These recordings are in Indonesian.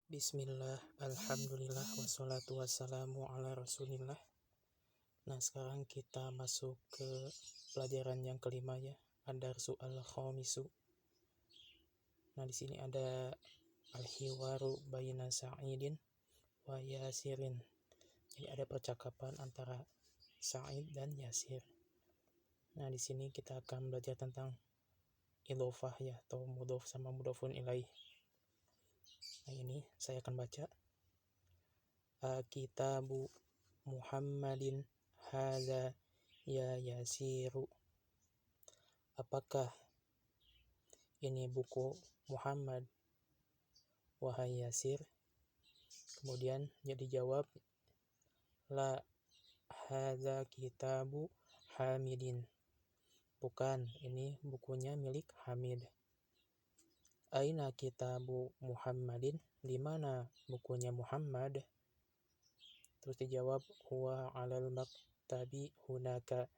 Bismillah, alhamdulillah, wassalatu wassalamu ala rasulillah. Nah, sekarang kita masuk ke pelajaran yang kelima ya, ad-darsu al-khamisu. Nah, di sini ada al-hiwaru baina Sa'idin wa Yasirin. Jadi ada percakapan antara Sa'id dan Yasir. Nah, di sini kita akan belajar tentang idhofah ya, atau mudhof sama mudhofun ilaih. Nah, ini saya akan baca. Kitabu Muhammadin hadza ya Yasiru. Apakah ini buku Muhammad, wahai Yasir? Kemudian jadi jawab, la hadza kitabu Hamidin. Bukan, ini bukunya milik Hamid. Aina kitabu Muhammadin? Di mana bukunya Muhammad? Terus dijawab, huwa 'alal maktabi hunaka.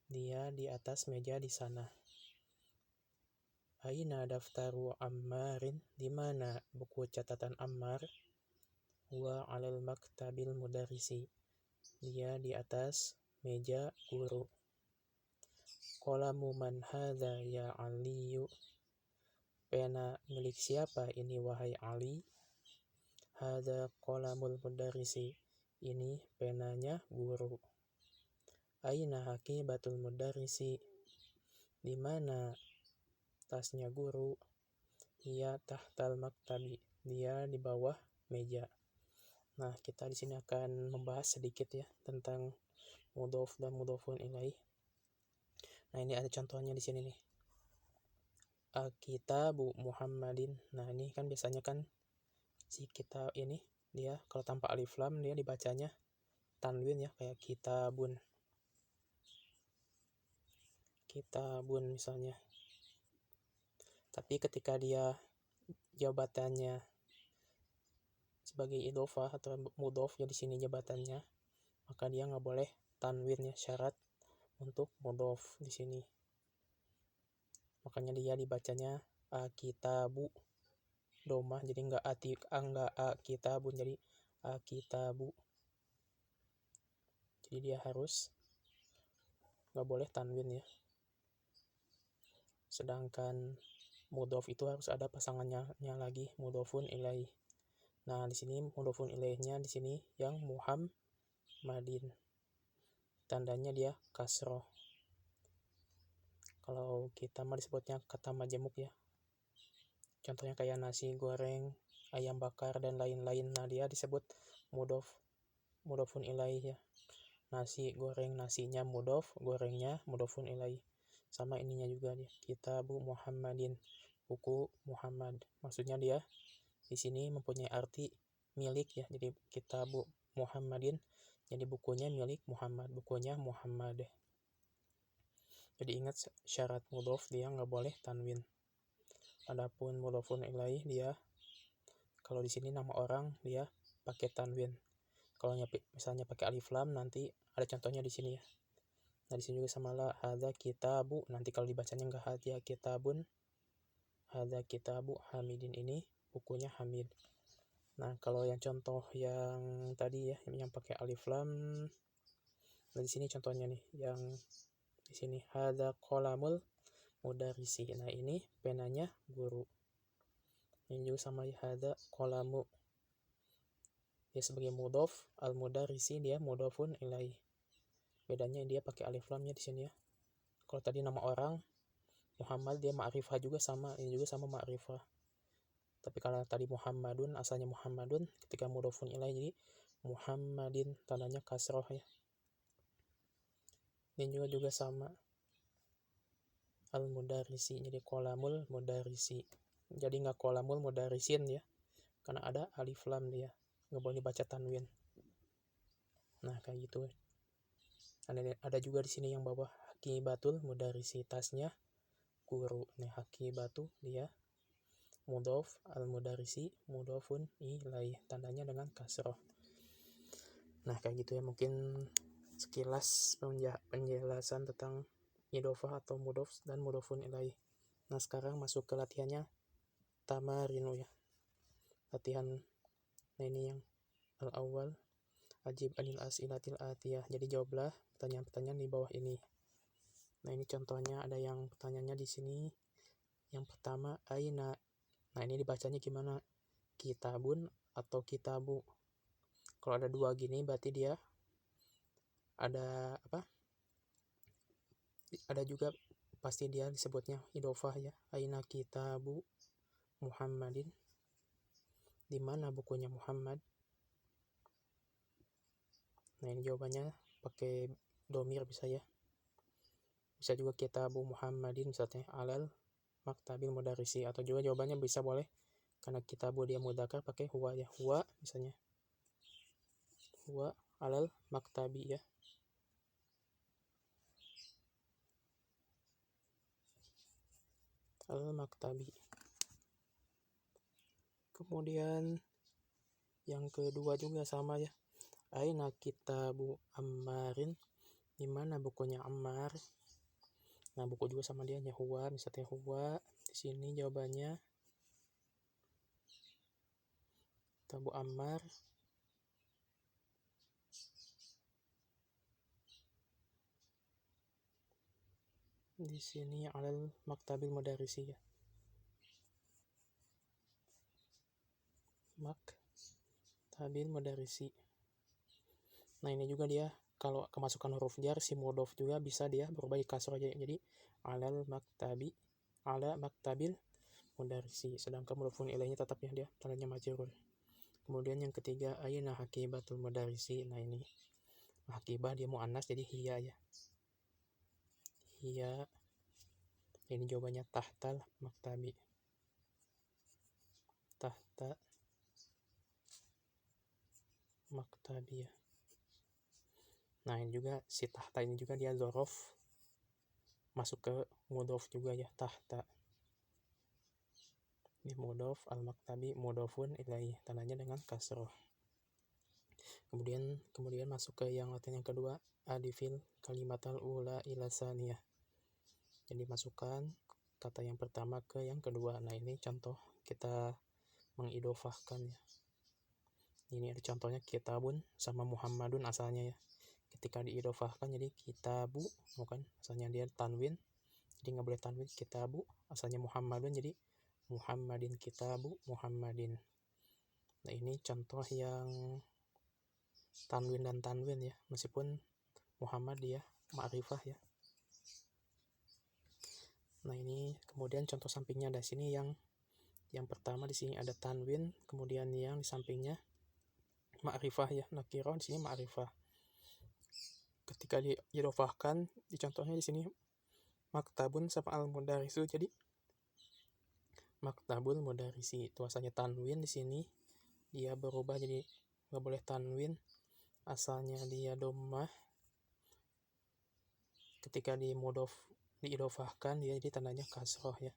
Dia di atas meja di sana. Aina daftaru Ammarin? Di mana buku catatan Ammar? Huwa 'alal maktabil mudarrisi. Dia di atas meja guru. Qalamu man hadza ya Aliyu? Pena milik siapa ini wahai Ali? Hadza qalamul mudarrisi. Ini penanya guru. Aina haqibatul mudarrisi? Di mana tasnya guru? Ia tahtal maktabi. Dia di bawah meja. Nah, kita di sini akan membahas sedikit ya tentang mudhof dan mudhofun ilaih. Nah, ini ada contohnya di sini nih. Kitabu Muhammadin. Nah, ini kan biasanya kan si kitab ini dia kalau tanpa alif lam dia dibacanya tanwin ya, kayak kitabun. Kitabun misalnya. Tapi ketika dia jabatannya sebagai idhofah atau mudhof ya di sini jabatannya, maka dia nggak boleh tanwin ya, syarat untuk mudhof di sini. Makanya dia dibacanya kitabu domah, jadi nggak kitabun, jadi kitabu. Jadi dia harus nggak boleh tanwin ya. Sedangkan mudhof itu harus ada pasangannya lagi, mudhofun ilaih. Nah, di sini mudhofun ilaihnya di sini yang Muhammadin. Tandanya dia kasroh. Kalau kita mah disebutnya kata majemuk ya. Contohnya kayak nasi goreng, ayam bakar dan lain-lain. Nah, dia disebut mudhofun ilaih ya. Nasi goreng, nasinya mudhof, gorengnya mudhofun ilaih. Sama ininya juga dia, kitabu Muhammadin, buku Muhammad. Maksudnya dia di sini mempunyai arti milik ya. Jadi kitabu Muhammadin, jadi bukunya milik Muhammad, bukunya Muhammad. Jadi ingat syarat mudhof dia nggak boleh tanwin. Adapun mudhofun ilaih dia kalau di sini nama orang dia pakai tanwin. Kalau misalnya pakai alif lam nanti ada contohnya di sini ya. Nah, di sini juga sama la hadza kitabu. Nanti kalau dibacanya enggak hadza kitabun. Hadza kitabu Hamidin, ini bukunya Hamid. Nah, kalau yang contoh yang tadi ya yang pakai alif lam. Nah, di sini contohnya nih yang di sini hadza qalamul mudarrisi. Nah, ini penanya guru. Ini juga sama hadza qalamu. Dia sebagai mudhof, al-mudarrisi dia mudhofun ilaih. Bedanya dia pakai alif lamnya di sini ya. Kalau tadi nama orang Muhammad dia ma'rifah juga sama, ini juga sama ma'rifah. Tapi kalau tadi Muhammadun asalnya Muhammadun, ketika mudhofun ilaih jadi Muhammadin, tandanya kasroh ya. Ini juga sama al-mudarrisi, jadi qalamul mudarrisi. Jadi nggak qalamul mudarrisin ya, karena ada alif lam dia, nggak boleh dibaca tanwin. Nah, kayak gitu. Ada juga di sini yang bawah haqibatul mudarrisi, tasnya guru. Nih haqibatu dia mudhof, al-mudarrisi mudhofun ilaih, tandanya dengan kasroh. Nah, kayak gitu ya, mungkin sekilas penjelasan tentang idhofah atau mudhof dan mudhofun ilaih. Nah, sekarang masuk ke latihannya tamarinu ya. latihan. Nah ini yang al-awwal, ajib anil as'ilatil atiyah, jadi jawablah pertanyaan-pertanyaan di bawah ini. Nah ini contohnya, ada yang pertanyaannya di sini. Yang pertama, aina. Nah ini dibacanya gimana? Kitabun atau kitabu? Kalau ada dua gini berarti dia ada apa? Ada juga pasti dia disebutnya idofah ya. Aina kitabu Muhammadin? Di mana bukunya Muhammad? Nah ini jawabannya pakai domir bisa ya. Bisa juga kitabu Muhammadin misalnya alal maktabil mudarisi, atau juga jawabannya bisa boleh karena kitabu dia mudzakkar pakai huwa ya. Huwa misalnya. Huwa alal maktabi ya. Al maktabi. Kemudian yang kedua juga sama ya. Aina kitabu Ammarin? Di mana bukunya Ammar? Nah, buku juga sama dia ya, huwa, misalnya huwa. Di sini jawabannya kitabu Ammar. Di sini alal maktabil mudarisi ya. Maktabil mudarisi. Nah, ini juga dia kalau kemasukan huruf jar si mudhof juga bisa dia berubah di kasroh aja. Jadi alal maktabi, ala maktabil mudarisi. Sedangkan mudhofun ilaihnya tetap ya dia tandanya majrur. Kemudian yang ketiga, aina hakibatul mudarisi. Nah, ini hakibah dia muannas jadi hiya ya. Hiya. Ini jawabannya tahtal maktabi. Tahta maktabi ya. Nah, ini juga si tahta ini juga dia dzaraf masuk ke mudhof juga ya, tahta. Ini mudhof, al maktabi mudhofun ilaih, tandanya dengan kasroh. Kemudian masuk ke yang latihan yang kedua, adifil kalimatal ula ila saniyah. Jadi masukkan kata yang pertama ke yang kedua. Nah, ini contoh kita mengidofahkan ya. Ini ada contohnya kitabun sama Muhammadun asalnya ya. Ketika diidofahkan jadi kitabu, bukan asalnya dia tanwin, jadi nggak boleh tanwin. Kitabu asalnya Muhammadun, jadi Muhammadin, kitabu Muhammadin. Nah ini contoh yang tanwin dan tanwin ya, meskipun Muhammad dia ma'rifah ya. Nah ini kemudian contoh sampingnya ada sini yang pertama di sini ada tanwin, kemudian yang di sampingnya ma'rifah ya, nakirah di sini ma'rifah. Ketika diidofahkan, di contohnya di sini maktabun sama al mudarisu, jadi maktabul mudarisi. Itu asalnya tanwin, di sini dia berubah jadi nggak boleh tanwin, asalnya dia dhammah. Ketika di mudhof diidofahkan dia jadi tandanya kasroh ya.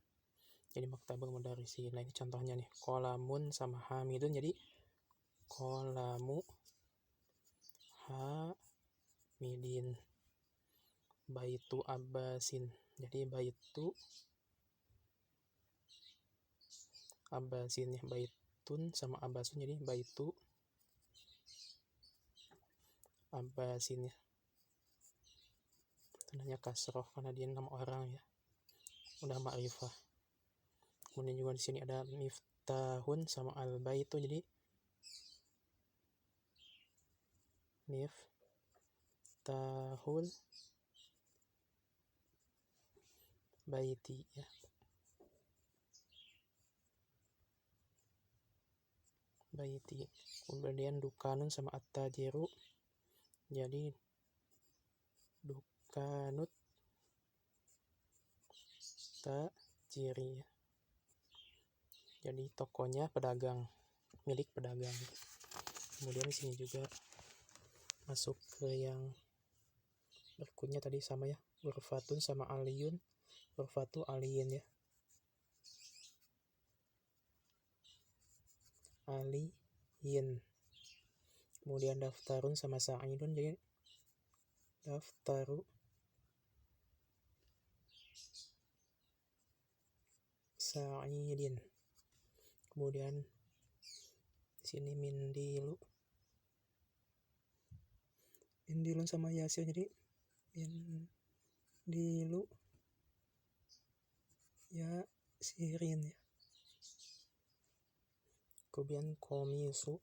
Jadi maktabul mudarisi. Nah ini contohnya nih, qalamun sama hamidun, jadi qalamu hamidin. Baitu abbasin, jadi baitu abbasin ya. Baitun sama abbasun jadi baitu abbasin ya. Tandanya kasroh karena dia 6 orang ya, udah ma'rifah. Kemudian juga di sini ada miftahun sama al baitu, jadi miftahul baiti ya. Baiti. Kemudian dukanun sama at-tajiru, jadi dukanut tajiri ya. Jadi tokonya pedagang, milik pedagang. Kemudian di sini juga masuk ke yang berikutnya tadi sama ya, ghurfatun sama aliyun. Ghurfatu aliyin ya. Aliyin. Kemudian daftarun sama sa'idun, jadi daftaru sa'idin. Kemudian Di sini Mindilun sama Yasir, jadi Mindilu Yasirin ya. Kemudian komisun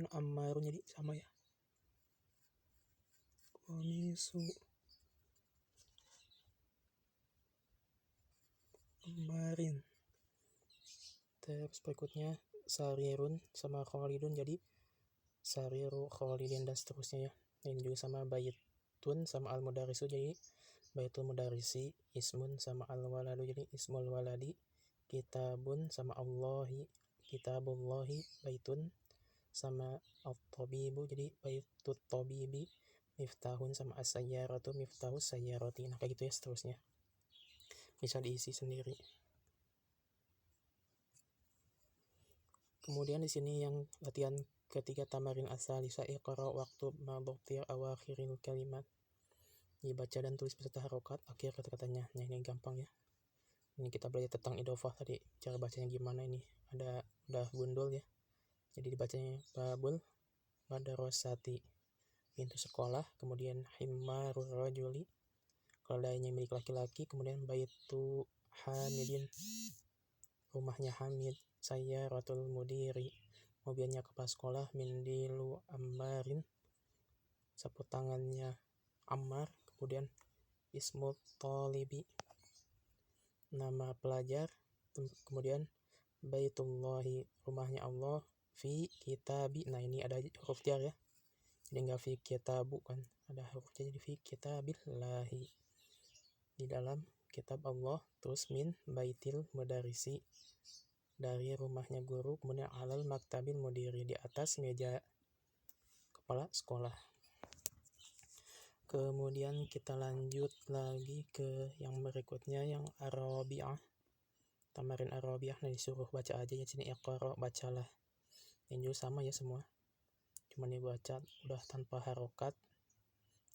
Ammarun, jadi sama ya. Komisu Ammarin. Terus berikutnya Sarirun sama Khalidun, jadi Sariru Khalidin dan seterusnya ya. Ini juga sama Baitun sama Al-Mudarisu, jadi Baitul Mudarisi. Ismun sama Al-Waladu, jadi Ismul Waladi. Kitabun sama Allahi, Kitabullahi. Baitun sama At-Tabibu, jadi Baitut Tabibi. Miftahun sama As-Sayyaratu, Miftahus Sayyarati. Nah kayak gitu ya seterusnya, bisa diisi sendiri. Kemudian di sini yang latihan ketiga, tamarin asalisa iqra waktu madhtir awakhiril kalimat. Dibaca dan tulis beserta harokat akhir kata-katanya. Nah ini gampang ya. Ini kita belajar tentang idhofah tadi, cara bacanya gimana. Ini udah gundul ya. Jadi dibacanya babul madrasati, pintu sekolah. Kemudian himmarur rajuli, keledainya milik laki-laki. Kemudian baitu hamidin, rumahnya Hamid. Sayyaratul mudiri, mobilnya kepala sekolah. Mindilu Ammarin, sapu tangannya Ammar. Kemudian ismut talibi, nama pelajar. Kemudian Baitullahi, rumahnya Allah. Fi kitabi, nah ini ada huruf jar ya, jadi nggak fi kitabu kan, ada huruf jar, jadi fi kitabillahi, di dalam kitab Allah. Terus min baitil mudarisi, dari rumahnya guru. Kemudian alal maktabil mudiri, di atas meja kepala sekolah. Kemudian kita lanjut lagi ke yang berikutnya, yang Arabiah, tamarin Arabiah. Nah disuruh baca aja ya sini, iqra, bacalah. Ini juga sama ya semua, cuman dibaca udah tanpa harokat.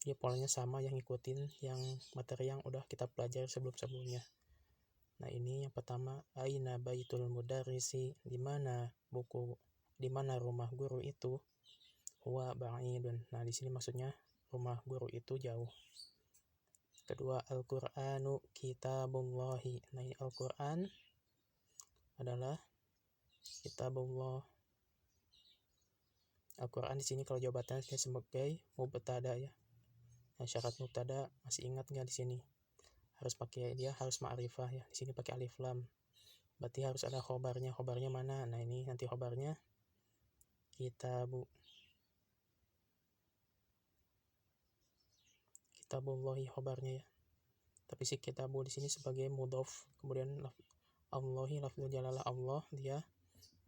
Dia polanya sama, yang ngikutin yang materi yang udah kita pelajari sebelumnya. Nah ini yang pertama, aina baitul mudarrisi, di mana rumah guru itu. Huwa ba'idun, nah di sini maksudnya rumah guru itu jauh. Kedua, Al-Qur'anu kitabullahi, nah ini Al-Qur'an adalah kitabullah. Al-Qur'an di sini kalau jawabannya sebagai mubtada ya. Nah syarat mubtada masih ingat nggak di sini? Harus pakai, dia harus ma'rifah ya. Di sini pakai alif lam. Berarti harus ada khobarnya. Khobarnya mana? Nah ini nanti khobarnya kitabullahi khobarnya ya. Tapi si kitabu di sini sebagai mudhof. Kemudian Allahi lafzul jalalah Allah, dia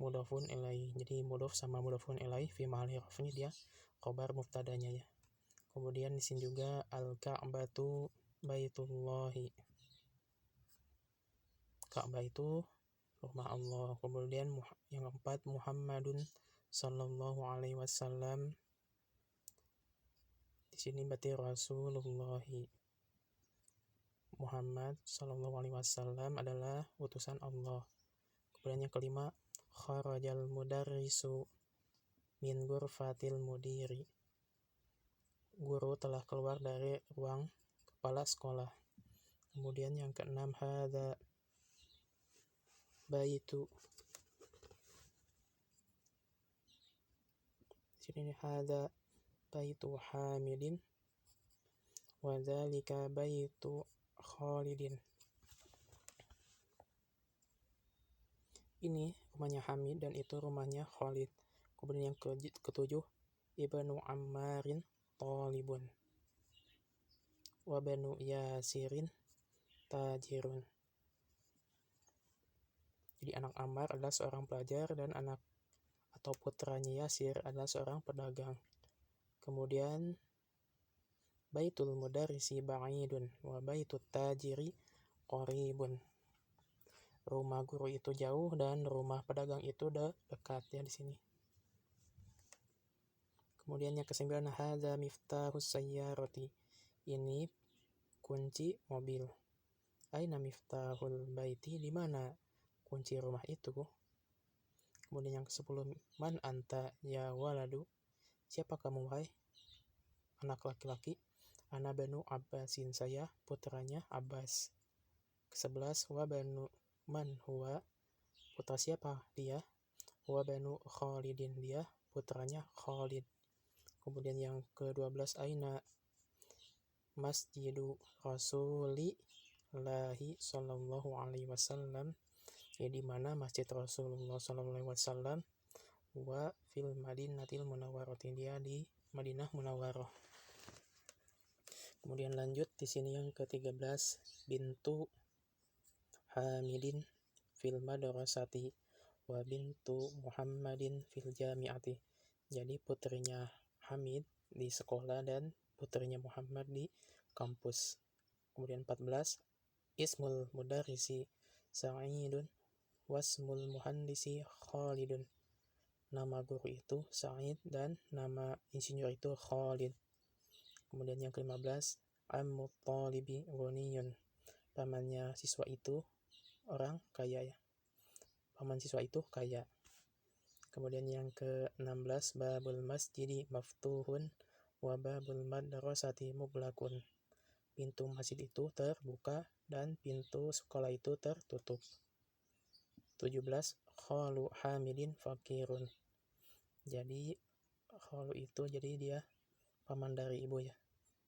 mudhofun ilaih. Jadi mudhof sama mudhofun ilaih fi mahalli raf'in, dia khobar mubtadanya ya. Kemudian di sini juga al-Ka'batu baitullahi. Ka'bah itu rumah Allah. Kemudian yang keempat, Muhammadun sallallahu alaihi wasallam. Di sini berarti Rasulullah. Muhammad sallallahu alaihi wasallam adalah utusan Allah. Kemudian yang kelima, kharajal mudarrisu min ghurfatil mudiri. Guru telah keluar dari ruang kepala sekolah. Kemudian yang keenam, hadza baitu. Sini hadza baitu Hamidin wa dzalika baitu Khalidin. Ini rumahnya Hamid dan itu rumahnya Khalid. Kemudian yang ketujuh, Ibnu Ammarin talibun wa banu Yasirin tajirun. Jadi anak Ammar adalah seorang pelajar dan anak atau putranya Yasir adalah seorang pedagang. Kemudian Baitul mudarrisi ba'idun wa baitut tajiri qaribun. Rumah guru itu jauh dan rumah pedagang itu dekat ya di sini. Kemudian yang ke-9, hadza miftahus sayyarati. Ini kunci mobil. Aina miftahul baiti, di mana kunci rumah itu? Kemudian yang ke-10, man anta ya waladu, siapa kamu wahai anak laki-laki? Ana banu Abbasin, saya putranya Abbas. Ke-11, wa banu man huwa, putra siapa dia? Wa banu Khalidin, dia putranya Khalid. Kemudian yang ke-12, aina masjidu Rasulillahi sallallahu alaihi wasallam, ya di mana masjid Rasulullah sallallahu alaihi wasallam, wa fil Madinatil Munawwarati, dia di Madinah Munawwarah. Kemudian lanjut di sini yang ke-13, bintu Hamidin fil madrasati wa bintu Muhammadin fil jami'ati. Jadi putrinya Hamid di sekolah dan putrinya Muhammad di kampus. Kemudian 14, ismul mudarrisi Sa'idun wasmul muhandisi Khalidun. Nama guru itu Sa'id dan nama insinyur itu Khalid. Kemudian yang ke-15, ammu talibi ghaniyun, pamannya siswa itu orang kaya ya. Paman siswa itu kaya. Kemudian yang ke-16, babul masjidi maftuhun wa babul madrasati muglaqun. Pintu masjid itu terbuka dan pintu sekolah itu tertutup. 17, khalu Hamidin fakirun. Jadi khalu itu jadi dia paman dari ibu ya.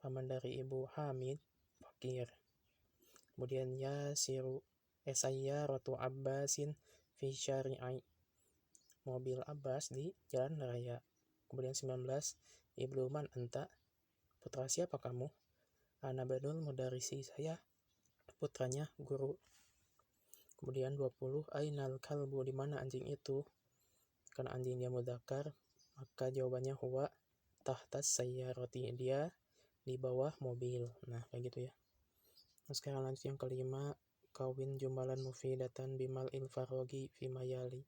Paman dari ibu Hamid fakir. Kemudian yasiru sayyaratu Abbasin fi syari'i, mobil Abbas di jalan raya. Kemudian 19, ibnu man anta, putra siapa kamu? Ana banul mudarrisi, saya putranya guru. Kemudian 20, ainal kalbu, di mana anjing itu? Karena anjing dia mudzakkar, maka jawabannya huwa tahtas sayyarati, dia di bawah mobil. Nah, kayak gitu ya. Nah, sekarang lanjut yang kelima, kawin jumalan mufidatan bimal il farogi fi mayali.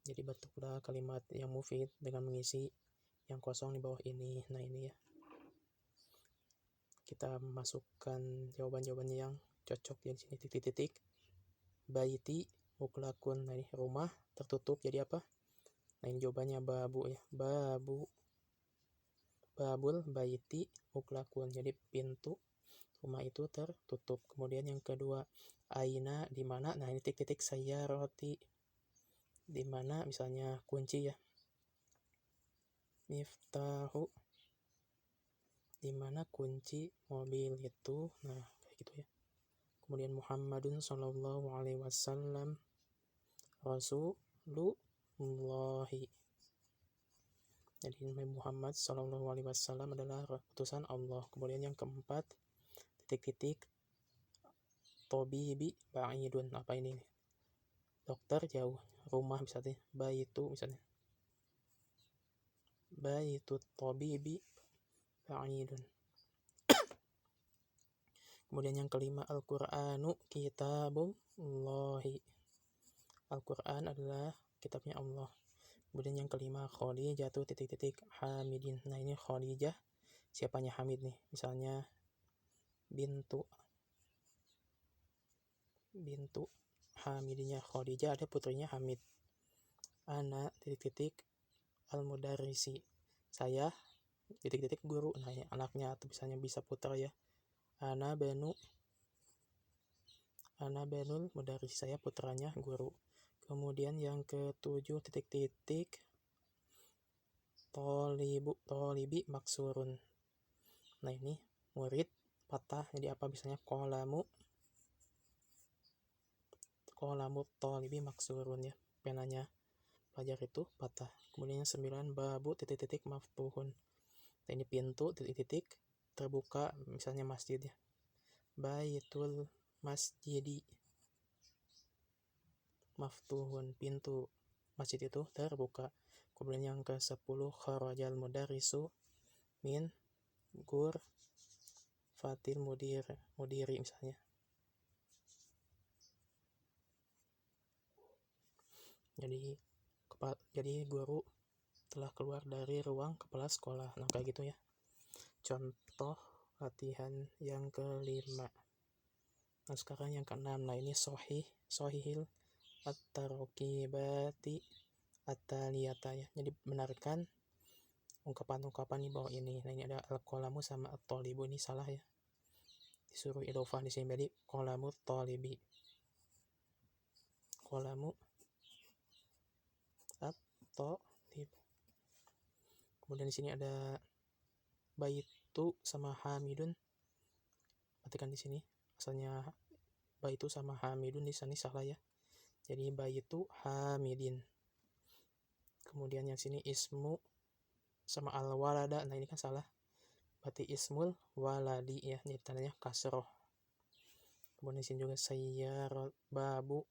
Jadi bentuklah kalimat yang mufid dengan mengisi yang kosong di bawah ini. Nah, ini ya. Kita masukkan jawaban-jawabannya yang cocok ya di sini. Titik-titik. Baiti muklakun. Nah, ini rumah tertutup jadi apa? Nah, ini jawabannya babu ya. Babul baiti muklakun. Jadi pintu rumah itu tertutup. Kemudian yang kedua, aina, di mana? Nah, ini titik-titik saya roti, di mana misalnya kunci ya. Miftahu, di mana kunci mobil itu. Nah, kayak gitu ya. Kemudian Muhammadun sallallahu alaihi wasallam Rasulullahi. Jadi Nabi Muhammad sallallahu alaihi wasallam adalah utusan Allah. Kemudian yang keempat, titik-titik tobibi ba'idun. Apa ini? Dokter jauh. Rumah misalnya baitu, misalnya baitu tobibi ba'idun. Kemudian yang kelima, Al-Qur'anu kitabullahi. Al-Qur'an adalah kitabnya Allah. Kemudian yang kelima, Khadijah titik-titik Hamidin. Nah, ini Khadijah siapanya Hamid nih. Misalnya bintu Hamidnya Khadijah, ada putrinya Hamid. Ana titik-titik al-mudarrisi, saya titik-titik guru. Nah, ya, anaknya atau misalnya bisa putra ya. Ana banul mudarrisi, saya putranya guru. Kemudian yang ke-7, titik-titik tolibi maksurun. Nah, ini murid patah, jadi apa misalnya kolamu tolibi maksurun ya, penanya pelajar itu patah. Kemudian yang 9, babu titik-titik maftuhun. Nah, ini pintu titik-titik terbuka, misalnya masjid ya. Baitul masjidi maftuhun, pintu masjid itu terbuka. Kemudian yang ke-10, kharajal mudarrisu min fatil mudiri misalnya. Jadi guru telah keluar dari ruang kepala sekolah. Nah, kayak gitu ya. Contoh latihan yang kelima. Nah sekarang yang keenam, nah ini sohihil at-tarkibati at-taliyata ya. Jadi benarkan ungkapan-ungkapan di bawah ini. Nah ini ada al-qalamu sama at-talibu, ini salah ya. Disuruh idhofah di sini, jadi qalamu talibi. Qalamu at-talib. Kemudian di sini ada baitu sama hamidun. Perhatikan di sini. Asalnya baitu sama hamidun, di sini salah ya. Jadi baitu hamidin. Kemudian yang sini ismu sama al-walada. Nah ini kan salah. Berarti ismul waladi ya. Jadi tandanya kasroh. Kemudian di sini juga sayyarah babu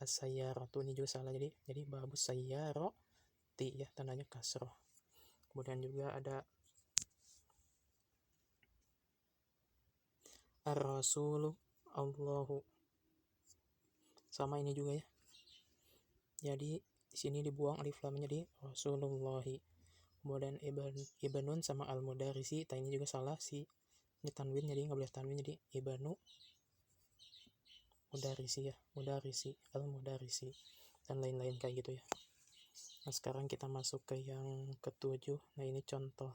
as-sayyaratu, ini juga salah. Jadi babu sayyarati ya, tandanya kasroh. Kemudian juga ada ar-rasulu Allahu. Sama ini juga ya. Jadi di sini dibuang alif lamnya di Rasulullahi. Kemudian ibnun sama al-mudarisi, ini juga salah sih. Ini tanwin, jadi nggak boleh tanwin, jadi ibnu mudarisi ya, mudarisi, al-mudarisi, dan lain-lain kayak gitu ya. Nah sekarang kita masuk ke yang ketujuh. Nah ini contoh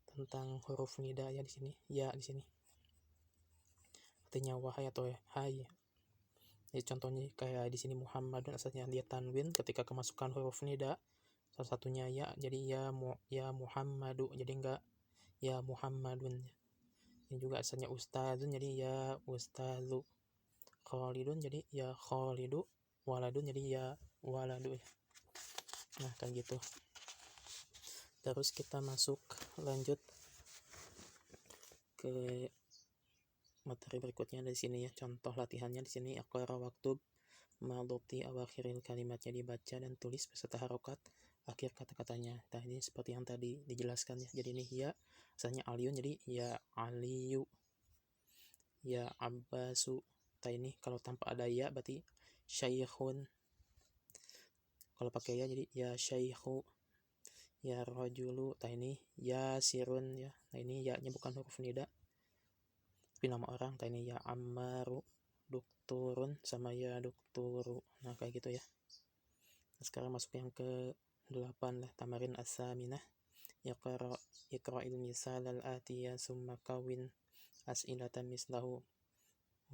tentang huruf nida ya di sini, ya di sini. Artinya wahai atau hai. Jadi contohnya kayak di sini Muhammadun, asalnya dia tanwin, ketika kemasukan huruf nida salah satunya ya, jadi ya Muhammadu, jadi enggak ya Muhammadun. Ini juga asalnya ustadzun, jadi ya ustadzu. Khalidun, jadi ya Khalidu. Waladun, jadi ya waladu. Nah kayak gitu. Terus kita lanjut ke materi berikutnya dari sini ya. Contoh latihannya di sini, iqra waktub madhoti awakhiril kalimat. Jadi baca dan tulis beserta harokat akhir kata-katanya. Nah ini seperti yang tadi dijelaskan ya. Jadi ini ya asalnya aliyun, jadi ya aliyu, ya abbasu. Nah ini kalau tanpa ada ya berarti syaikhun. Kalau pakai ya jadi ya syaikhu, ya rajulu. Nah ini ya sirun ya. Nah ini ya-nya bukan huruf nida tapi nama orang. Nah ini ya ammaru, dokturun sama ya dokturu. Nah kayak gitu ya. Nah, sekarang masuk yang ke 8 lah, tamarin as-saminah. Iqra'il misal al-atiyah summa kawin as'ilatan mislahu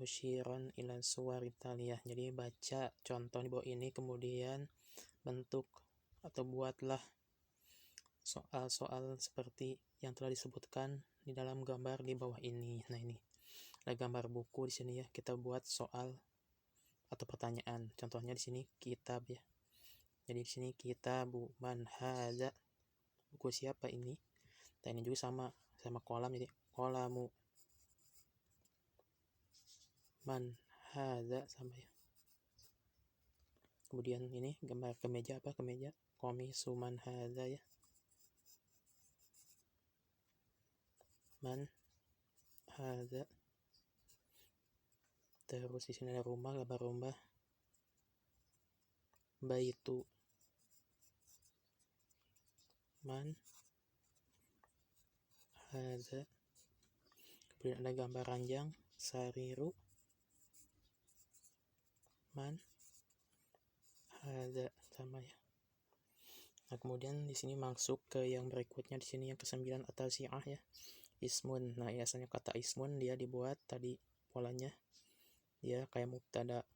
musyiran ila suwari taliyah. Jadi baca contoh di bawah ini, kemudian bentuk atau buatlah soal-soal seperti yang telah disebutkan di dalam gambar di bawah ini. Nah ini ada gambar buku di sini ya. Kita buat soal atau pertanyaan. Contohnya di sini kitab ya. Jadi di sini kitabu man hadza, buku siapa ini. Nah ini juga sama kolam, jadi kolamu man hadza sama ya. Kemudian ini gambar kemeja, kemeja komisu man hadza ya, man hadza. Terus di sini ada rumah, gambar rumah baitu man hadza. Kemudian ada gambar ranjang sariru man hadza sama ya. Nah kemudian di sini masuk ke yang berikutnya, di sini yang ke-9 at-tasi'ah ya, ismun. Nah biasanya kata ismun dia dibuat tadi polanya dia kayak mubtada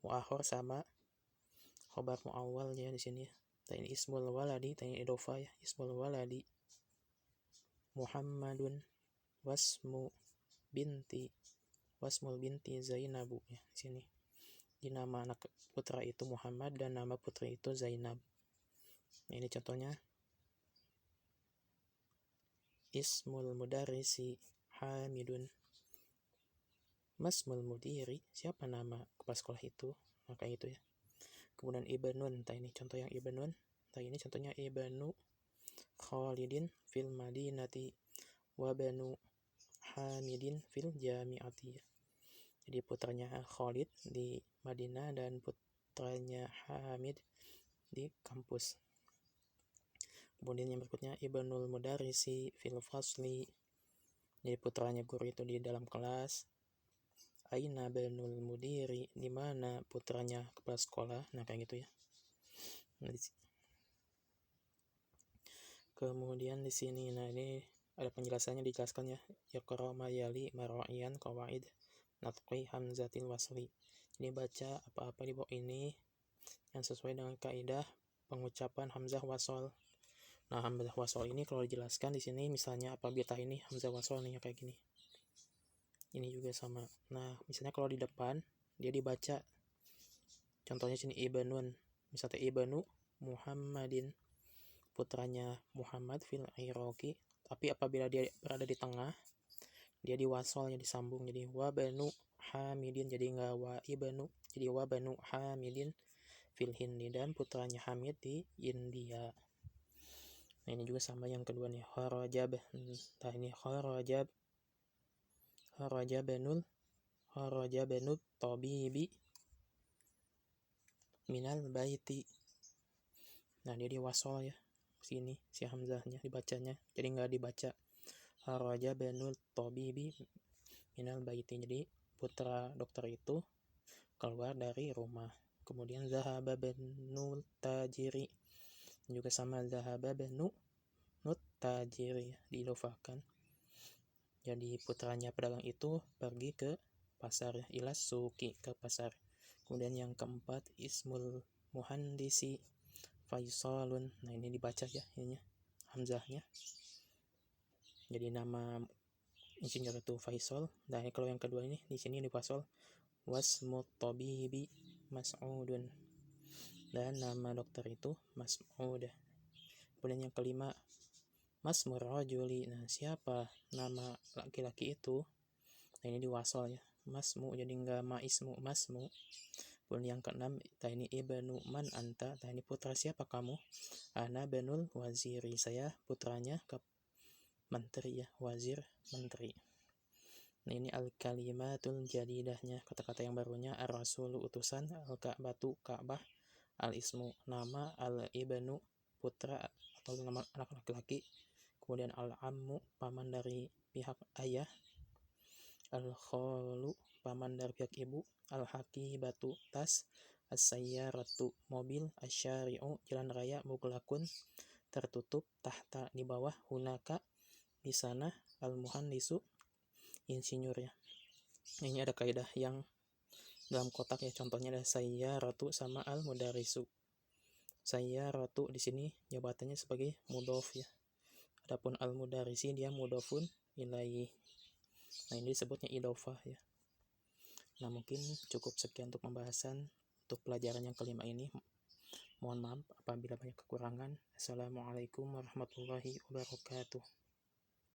muakhir sama khobar muawwal ya di sini ya. Nah ini ismul waladi, ini idhofah ya, ismul waladi Muhammadun wasmul binti Zainabu ya di sini. Di nama anak putra itu Muhammad dan nama putri itu Zainab. Nah, ini contohnya ismul mudarrisi Hamidun, masmul mudiri, siapa nama kepala sekolah itu. Maka itu ya. Kemudian ibnun, nah ini contoh yang ibnun. Nah ini contohnya ibnu Khalidin fil madinati wa banu Hamidin fil jami'ati. Jadi putranya Khalid di Madinah dan putranya Hamid di kampus. Kemudian yang berikutnya ibnul mudarrisi fil fasli Jadi putranya guru itu di dalam kelas. Aina banul mudiri, di mana putranya kepala sekolah. Nah kayak gitu ya. Kemudian di sini, nah ini ada penjelasannya, dijelaskan ya. Yaqra ma yali marwa'iyan qawaid natqi hamzatil wasli. Ini baca apa-apa di bawah ini yang sesuai dengan kaidah pengucapan hamzah wasol. Nah, hamzah wasol ini kalau dijelaskan di sini misalnya apabila ini hamzah wasol nih kayak gini. Ini juga sama. Nah, misalnya kalau di depan dia dibaca, contohnya sini ibnun, misalnya ibnu Muhammadin, putranya Muhammad fil Iraqi, tapi apabila dia berada di tengah, dia diwasolnya disambung jadi wa banu Hamidin, jadi enggak wa ibnu, jadi wa banu Hamidin fil Hindi, dan putranya Hamid di India. Nah, ini juga sama yang kedua nih, kharajab. Nah, ini kharajab banul tabibi minal baiti. Nah, dia diwasol ya sini si hamzahnya dibacanya, jadi nggak dibaca kharaja banul tabibi minal baiti, jadi putra dokter itu keluar dari rumah. Kemudian zahaba banul tajiri, juga sama zahaba banul tajiri diidofakan, jadi putranya pedagang itu pergi ke pasar, ilas suki, ke pasar. Kemudian yang keempat ismul muhandisi Faisalun. Nah, ini dibaca ya ininya hamzahnya. Jadi nama insinyur itu Faisal. Dan kalau yang kedua ini di sini dipasol wasmut tabibi Mas'udun. Dan nama dokter itu Mas'ud. Kemudian yang kelima Masmur rajuli. Nah, siapa nama laki-laki itu? Nah, ini diwasol ya. Masmu, jadi enggak maismu, masmu. Kemudian yang keenam, ini ibnu man anta, ini putra siapa kamu? Ana banul waziri, saya putranya ke menteri ya, wazir menteri. Nah, ini al-kalimatul jadidahnya, kata-kata yang barunya, ar-rasulu utusan, al-ka'batu ka'bah, al-ismu nama, al-ibnu putra atau nama anak laki-laki, kemudian al-ammu paman dari pihak ayah, al-khalu paman dari pihak ibu, al-hakibatu tas, as-sayyaratu mobil, asyari'u jalan raya, mughlaqun tertutup, tahta di bawah, hunaka di sana, al-muhandisu insinyur ya. Ini ada kaidah yang dalam kotak ya, contohnya ada sayyaratu sama al-mudarisu. Sayyaratu di sini jabatannya sebagai mudhof ya. Adapun al-mudarisi dia mudhofun ilaihi. Nah, ini disebutnya idhofah ya. Nah, mungkin cukup sekian untuk pembahasan untuk pelajaran yang kelima ini. Mohon maaf apabila banyak kekurangan. Assalamualaikum warahmatullahi wabarakatuh.